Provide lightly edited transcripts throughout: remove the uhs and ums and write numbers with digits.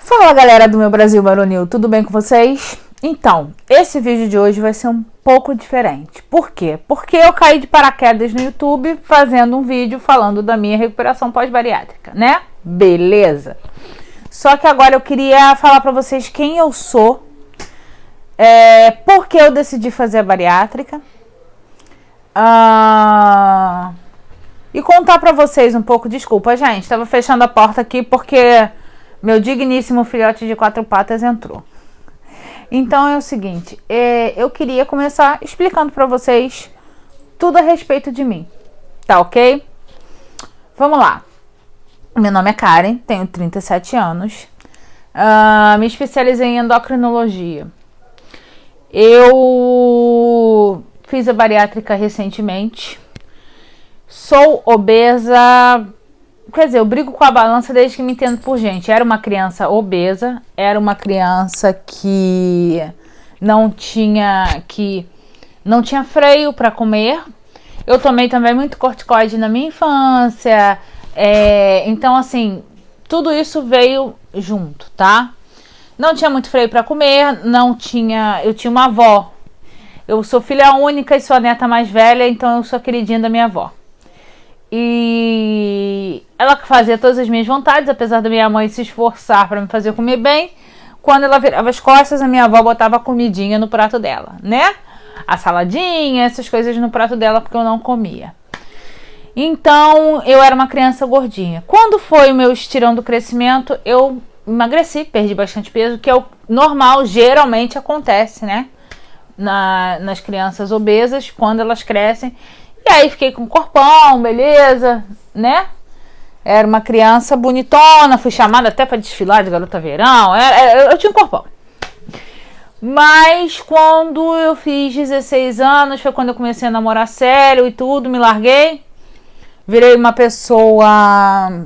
Fala galera do meu Brasil Varonil, tudo bem com vocês? Então, esse vídeo de hoje vai ser um pouco diferente. Por quê? Porque eu caí de paraquedas no YouTube fazendo um vídeo falando da minha recuperação pós-bariátrica, né? Beleza! Só que agora eu queria falar pra vocês quem eu sou, por que eu decidi fazer a bariátrica, e contar pra vocês um pouco. Desculpa, gente, tava fechando a porta aqui porque meu digníssimo filhote de 4 patas entrou. Então é o seguinte, eu queria começar explicando pra vocês tudo a respeito de mim, tá ok? Vamos lá. Meu nome é Karen, tenho 37 anos, me especializei em endocrinologia. Eu fiz a bariátrica recentemente, sou obesa. Quer dizer, eu brigo com a balança desde que me entendo por gente. Era uma criança obesa, era uma criança que não tinha freio para comer. Eu tomei também muito corticoide na minha infância. Então, assim, tudo isso veio junto, tá? Não tinha muito freio para comer, eu tinha uma avó. Eu sou filha única e sou a neta mais velha, então eu sou a queridinha da minha avó. E ela fazia todas as minhas vontades, apesar da minha mãe se esforçar para me fazer comer bem. Quando ela virava as costas, a minha avó botava a comidinha no prato dela, né? A saladinha, essas coisas no prato dela, porque eu não comia. Então, eu era uma criança gordinha. Quando foi o meu estirão do crescimento, eu emagreci, perdi bastante peso, que é o normal, geralmente acontece, né? Nas crianças obesas, quando elas crescem. E aí fiquei com corpão, beleza, né? Era uma criança bonitona, fui chamada até para desfilar de garota verão, eu tinha um corpão. Mas quando eu fiz 16 anos, foi quando eu comecei a namorar sério e tudo, me larguei. Virei uma pessoa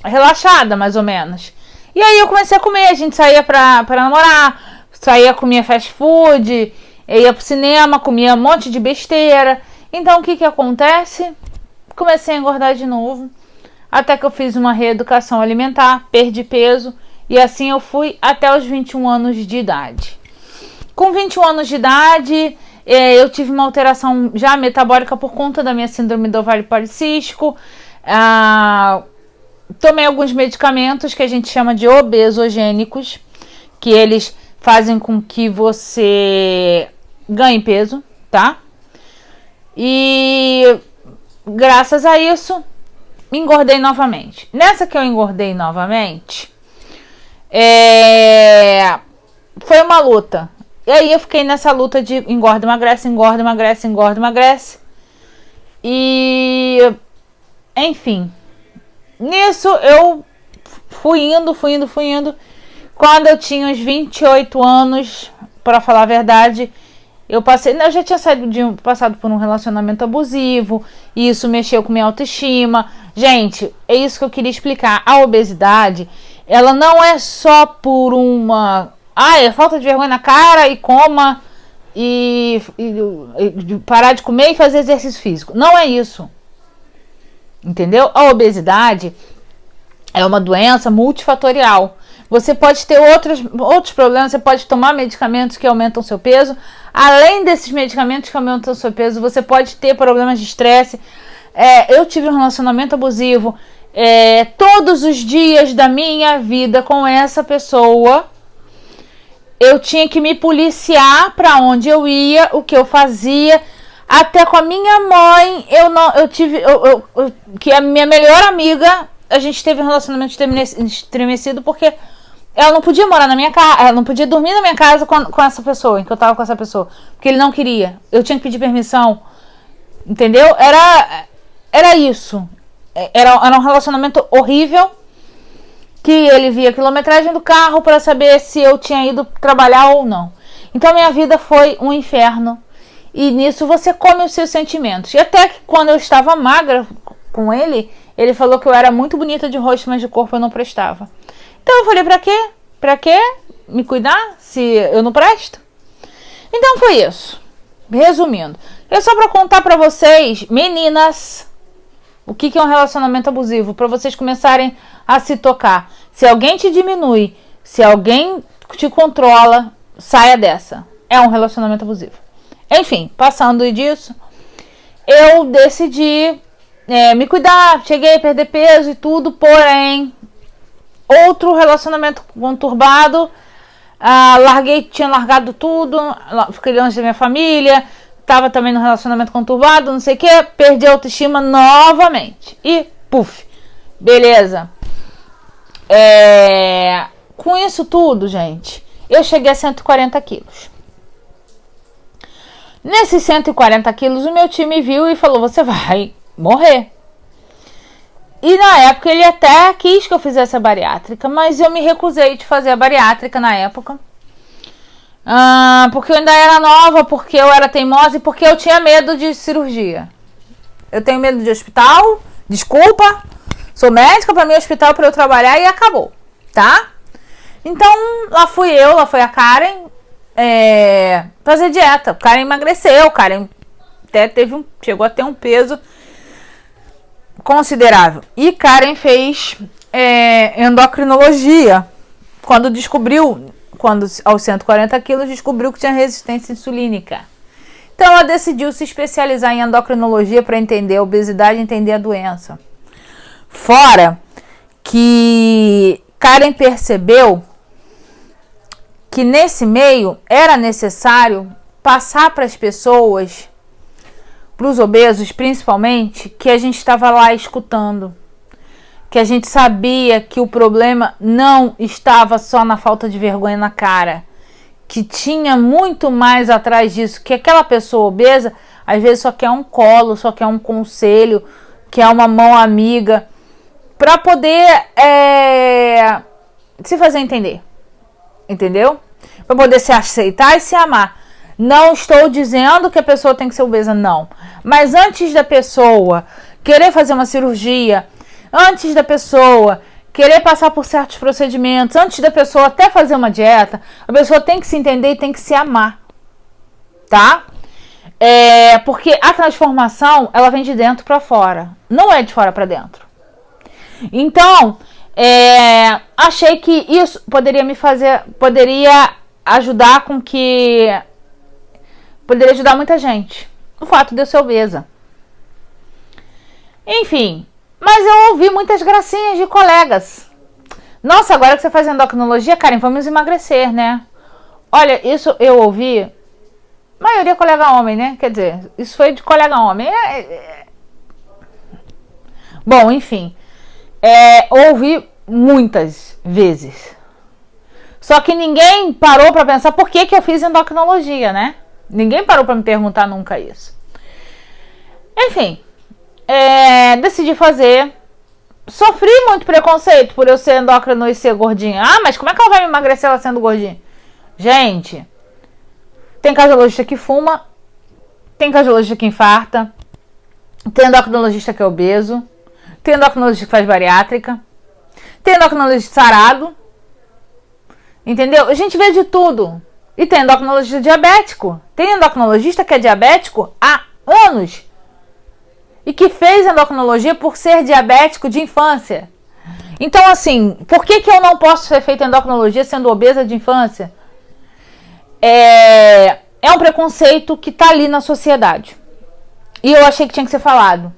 relaxada, mais ou menos. E aí eu comecei a comer, a gente saía pra namorar, saía, comia fast food, ia pro cinema, comia um monte de besteira. Então, o que acontece? Comecei a engordar de novo, até que eu fiz uma reeducação alimentar, perdi peso, e assim eu fui até os 21 anos de idade. Com 21 anos de idade, eu tive uma alteração já metabólica por conta da minha síndrome do ovário policístico. Tomei alguns medicamentos que a gente chama de obesogênicos, que eles fazem com que você ganhe peso, tá? E graças a isso, engordei novamente. Nessa que eu engordei novamente, foi uma luta. E aí eu fiquei nessa luta de engorda, emagrece, engorda, emagrece, engorda, emagrece. E, enfim, nisso eu fui indo. Quando eu tinha uns 28 anos, para falar a verdade, eu já tinha passado por um relacionamento abusivo, e isso mexeu com minha autoestima. Gente, é isso que eu queria explicar. A obesidade, ela não é só por é falta de vergonha na cara e coma e parar de comer e fazer exercício físico. Não é isso. Entendeu? A obesidade é uma doença multifatorial. Você pode ter outros problemas, você pode tomar medicamentos que aumentam o seu peso. Além desses medicamentos que aumentam o seu peso, você pode ter problemas de estresse. Eu tive um relacionamento abusivo. Todos os dias da minha vida com essa pessoa, eu tinha que me policiar para onde eu ia, o que eu fazia. Até com a minha mãe, que é a minha melhor amiga, a gente teve um relacionamento estremecido porque ela não podia morar na minha casa, ela não podia dormir na minha casa com essa pessoa, em que eu tava com essa pessoa, porque ele não queria. Eu tinha que pedir permissão, entendeu? Era isso. Era um relacionamento horrível, que ele via a quilometragem do carro para saber se eu tinha ido trabalhar ou não. Então minha vida foi um inferno. E nisso você come os seus sentimentos. E até que quando eu estava magra com ele, ele falou que eu era muito bonita de rosto, mas de corpo eu não prestava. Então eu falei, pra quê? Pra quê me cuidar se eu não presto? Então foi isso. Resumindo, é só pra contar pra vocês, meninas, O que é um relacionamento abusivo? Para vocês começarem a se tocar. Se alguém te diminui, se alguém te controla, saia dessa. É um relacionamento abusivo. Enfim, passando disso, eu decidi me cuidar, cheguei a perder peso e tudo, porém, outro relacionamento conturbado, tinha largado tudo, fiquei longe da minha família, tava também no relacionamento conturbado, não sei o que, perdi a autoestima novamente. E, puf, beleza. Com isso tudo, gente, eu cheguei a 140 quilos. Nesses 140 quilos, o meu time viu e falou, você vai morrer. E na época ele até quis que eu fizesse a bariátrica, mas eu me recusei de fazer a bariátrica na época. Porque eu ainda era nova, porque eu era teimosa e porque eu tinha medo de cirurgia. Eu tenho medo de hospital, desculpa, sou médica, pra mim hospital para eu trabalhar e acabou, tá? Então lá fui a Karen fazer dieta. O Karen emagreceu, o Karen até chegou a ter um peso considerável. E Karen fez endocrinologia quando aos 140 quilos descobriu que tinha resistência insulínica. Então ela decidiu se especializar em endocrinologia para entender a obesidade e entender a doença. Fora que Karen percebeu que nesse meio era necessário passar para as pessoas, para os obesos principalmente, que a gente estava lá escutando, que a gente sabia que o problema não estava só na falta de vergonha na cara, que tinha muito mais atrás disso, que aquela pessoa obesa às vezes só quer um colo, só quer um conselho, quer uma mão amiga, para poder se fazer entender, entendeu? Para poder se aceitar e se amar. Não estou dizendo que a pessoa tem que ser obesa, não. Mas antes da pessoa querer fazer uma cirurgia, antes da pessoa querer passar por certos procedimentos, antes da pessoa até fazer uma dieta, a pessoa tem que se entender e tem que se amar, tá? Porque a transformação, ela vem de dentro para fora, não é de fora para dentro. Então, achei que isso poderia ajudar muita gente, o fato de eu ser obesa. Enfim, mas eu ouvi muitas gracinhas de colegas. Nossa, agora que você faz endocrinologia, Karen, vamos emagrecer, né? Olha, isso eu ouvi, maioria colega homem, né? Quer dizer, isso foi de colega homem. Bom, enfim, ouvi muitas vezes. Só que ninguém parou para pensar por que eu fiz endocrinologia, né? Ninguém parou para me perguntar nunca isso. Enfim, decidi fazer. Sofri muito preconceito por eu ser endócrino e ser gordinha. Mas como é que ela vai me emagrecer ela sendo gordinha? Gente, tem cardiologista que fuma, tem cardiologista que infarta, tem endocrinologista que é obeso, tem endocrinologista que faz bariátrica, tem endocrinologista sarado, entendeu? A gente vê de tudo. E tem endocrinologista diabético. Tem endocrinologista que é diabético há anos e que fez endocrinologia por ser diabético de infância. Então, assim, por que eu não posso ser feita endocrinologia sendo obesa de infância? É um preconceito que tá ali na sociedade. E eu achei que tinha que ser falado.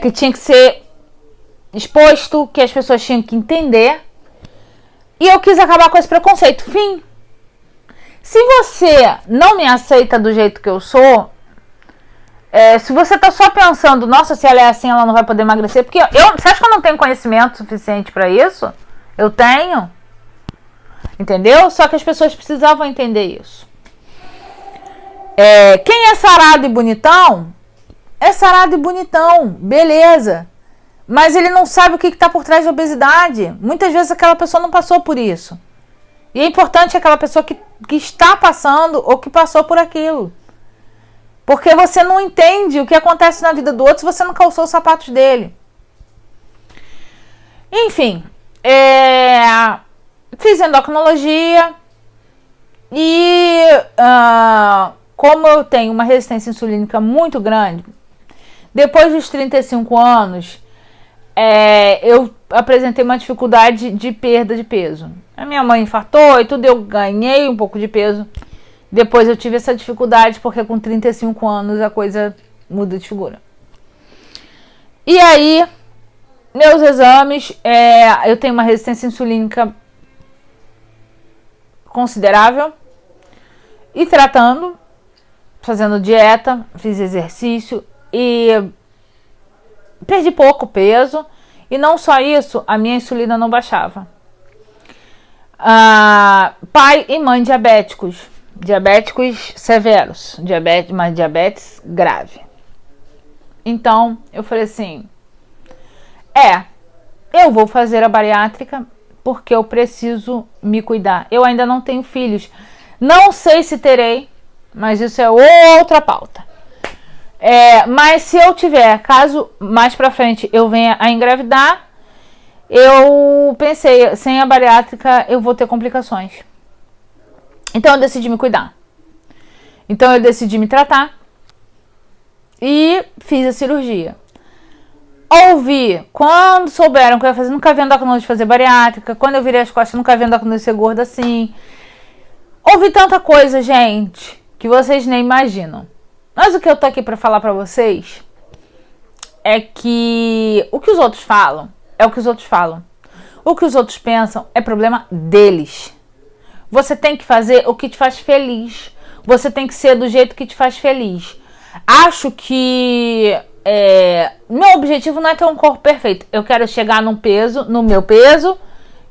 Que tinha que ser exposto, que as pessoas tinham que entender. E eu quis acabar com esse preconceito. Fim. Se você não me aceita do jeito que eu sou, se você tá só pensando, nossa, se ela é assim, ela não vai poder emagrecer, porque você acha que eu não tenho conhecimento suficiente para isso? Eu tenho. Entendeu? Só que as pessoas precisavam entender isso. Quem é sarado e bonitão, é sarado e bonitão, beleza. Mas ele não sabe o que está por trás da obesidade. Muitas vezes aquela pessoa não passou por isso. E é importante aquela pessoa que está passando ou que passou por aquilo. Porque você não entende o que acontece na vida do outro se você não calçou os sapatos dele. Enfim, fiz endocrinologia e como eu tenho uma resistência insulínica muito grande, Depois dos 35 anos, eu apresentei uma dificuldade de perda de peso. A minha mãe infartou e tudo, eu ganhei um pouco de peso. Depois eu tive essa dificuldade, porque com 35 anos a coisa muda de figura. E aí, meus exames, eu tenho uma resistência insulínica considerável. E tratando, fazendo dieta, fiz exercício e perdi pouco peso. E não só isso, a minha insulina não baixava. Pai e mãe diabéticos severos, mas diabetes grave. Então, eu falei assim, eu vou fazer a bariátrica porque eu preciso me cuidar. Eu ainda não tenho filhos. Não sei se terei, mas isso é outra pauta. Mas se eu tiver, caso mais pra frente eu venha a engravidar, eu pensei, sem a bariátrica eu vou ter complicações. Então eu decidi me cuidar. Então eu decidi me tratar e fiz a cirurgia. Ouvi, quando souberam que eu ia fazer, nunca vi endocrinologista fazer bariátrica. Quando eu virei as costas, nunca vi endocrinologista ser gorda assim. Ouvi tanta coisa, gente, que vocês nem imaginam. Mas o que eu tô aqui pra falar pra vocês é que o que os outros falam é o que os outros falam. O que os outros pensam é problema deles. Você tem que fazer o que te faz feliz. Você tem que ser do jeito que te faz feliz. Acho que meu objetivo não é ter um corpo perfeito. Eu quero chegar no meu peso,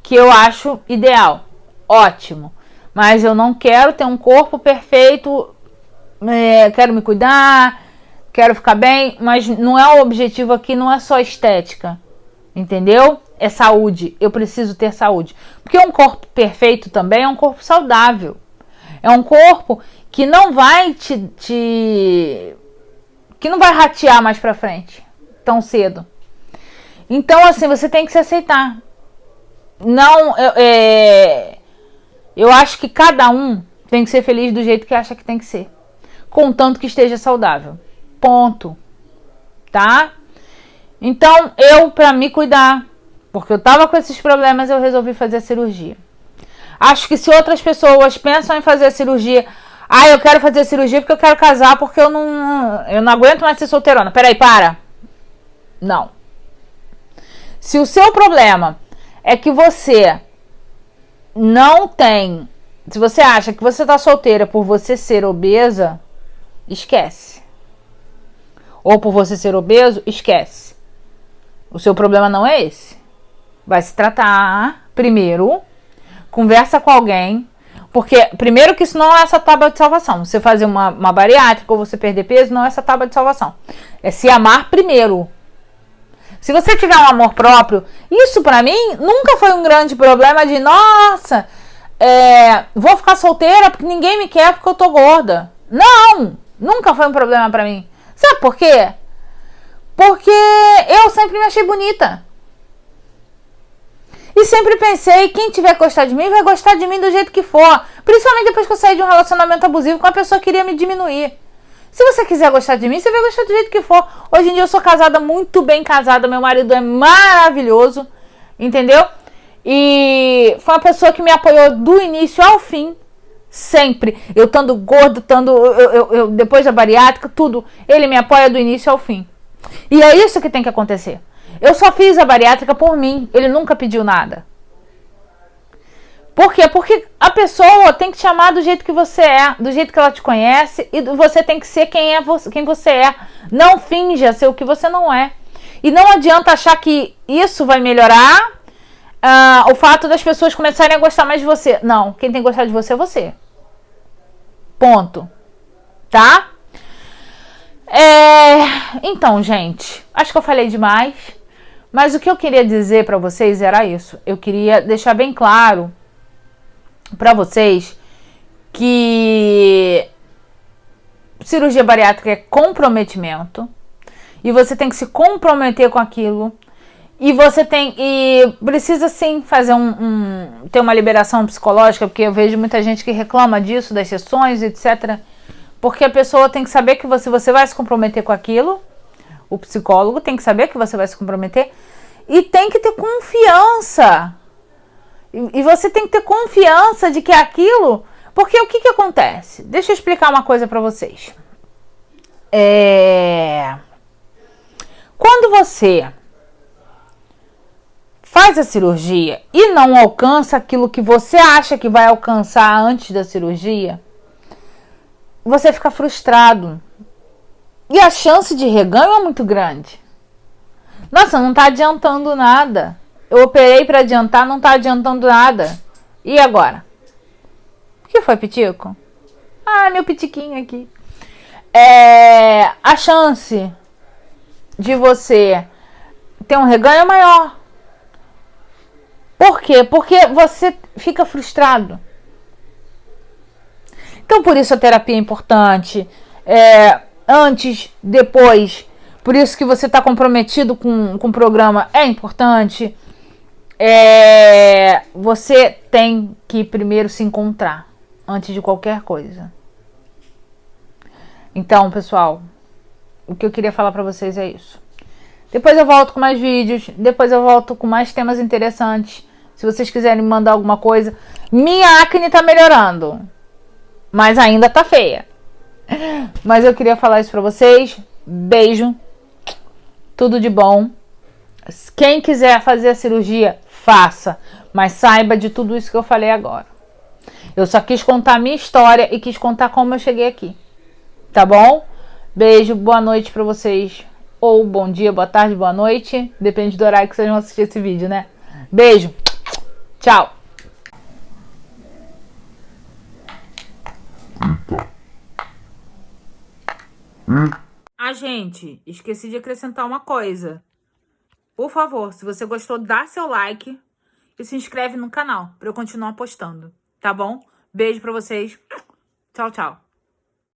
que eu acho ideal. Ótimo. Mas eu não quero ter um corpo perfeito. Quero me cuidar, quero ficar bem. Mas não é o objetivo aqui, não é só estética. Entendeu? É saúde. Eu preciso ter saúde. Porque um corpo perfeito também é um corpo saudável. É um corpo que não vai que não vai ratear mais pra frente tão cedo. Então, assim, você tem que se aceitar. Não, eu acho que cada um tem que ser feliz do jeito que acha que tem que ser. Contanto que esteja saudável. Ponto. Tá? Então, pra me cuidar, porque eu tava com esses problemas, eu resolvi fazer a cirurgia. Acho que se outras pessoas pensam em fazer a cirurgia, eu quero fazer a cirurgia porque eu quero casar, porque eu não aguento mais ser solteirona. Peraí, para. Não. Se o seu problema é que você não tem... Se você acha que você tá solteira por você ser obesa, esquece. Ou por você ser obeso, esquece. O seu problema não é esse. Vai se tratar primeiro, conversa com alguém, porque primeiro que isso não é essa tábua de salvação. Você fazer uma bariátrica ou você perder peso não é essa tábua de salvação. É se amar primeiro. Se você tiver um amor próprio, isso pra mim nunca foi um grande problema de nossa, vou ficar solteira porque ninguém me quer porque eu tô gorda. Não, nunca foi um problema pra mim. Sabe por quê? Porque eu sempre me achei bonita. E sempre pensei, quem tiver que gostar de mim, vai gostar de mim do jeito que for. Principalmente depois que eu saí de um relacionamento abusivo com uma pessoa que queria me diminuir. Se você quiser gostar de mim, você vai gostar do jeito que for. Hoje em dia eu sou casada, muito bem casada. Meu marido é maravilhoso. Entendeu? E foi uma pessoa que me apoiou do início ao fim. Sempre. Eu estando gordo, eu depois da bariátrica, tudo. Ele me apoia do início ao fim. E é isso que tem que acontecer. Eu só fiz a bariátrica por mim. Ele nunca pediu nada. Por quê? Porque a pessoa tem que te amar do jeito que você é, do jeito que ela te conhece, e você tem que ser quem você é. Não finja ser o que você não é. E não adianta achar que isso vai melhorar o fato das pessoas começarem a gostar mais de você. Não, quem tem que gostar de você é você. Ponto. Tá? Então, gente, acho que eu falei demais. Mas o que eu queria dizer pra vocês era isso. Eu queria deixar bem claro pra vocês que cirurgia bariátrica é comprometimento. E você tem que se comprometer com aquilo. E você precisa sim fazer ter uma liberação psicológica, porque eu vejo muita gente que reclama disso, das sessões, etc. Porque a pessoa tem que saber que você vai se comprometer com aquilo. O psicólogo tem que saber que você vai se comprometer e tem que ter confiança. E você tem que ter confiança de que aquilo... Porque o que acontece? Deixa eu explicar uma coisa para vocês. Quando você faz a cirurgia e não alcança aquilo que você acha que vai alcançar antes da cirurgia, você fica frustrado. E a chance de reganho é muito grande. Nossa, não tá adiantando nada. Eu operei para adiantar, não tá adiantando nada. E agora? O que foi, Pitico? Ah, meu pitiquinho aqui. A chance de você ter um reganho é maior. Por quê? Porque você fica frustrado. Então, por isso a terapia é importante. Antes, depois. Por isso que você está comprometido com o programa é importante. Você tem que primeiro se encontrar antes de qualquer coisa. Então, pessoal, o que eu queria falar para vocês é isso. Depois eu volto com mais vídeos, depois eu volto com mais temas interessantes. Se vocês quiserem me mandar alguma coisa. Minha acne tá melhorando, mas ainda tá feia. Mas eu queria falar isso pra vocês. Beijo. Tudo de bom. Quem quiser fazer a cirurgia, faça. Mas saiba de tudo isso que eu falei agora. Eu só quis contar a minha história e quis contar como eu cheguei aqui. Tá bom? Beijo, boa noite pra vocês. Ou bom dia, boa tarde, boa noite. Depende do horário que vocês vão assistir esse vídeo, né? Beijo. Tchau. Gente, esqueci de acrescentar uma coisa. Por favor, se você gostou, dá seu like e se inscreve no canal para eu continuar postando, tá bom? Beijo pra vocês. Tchau, tchau.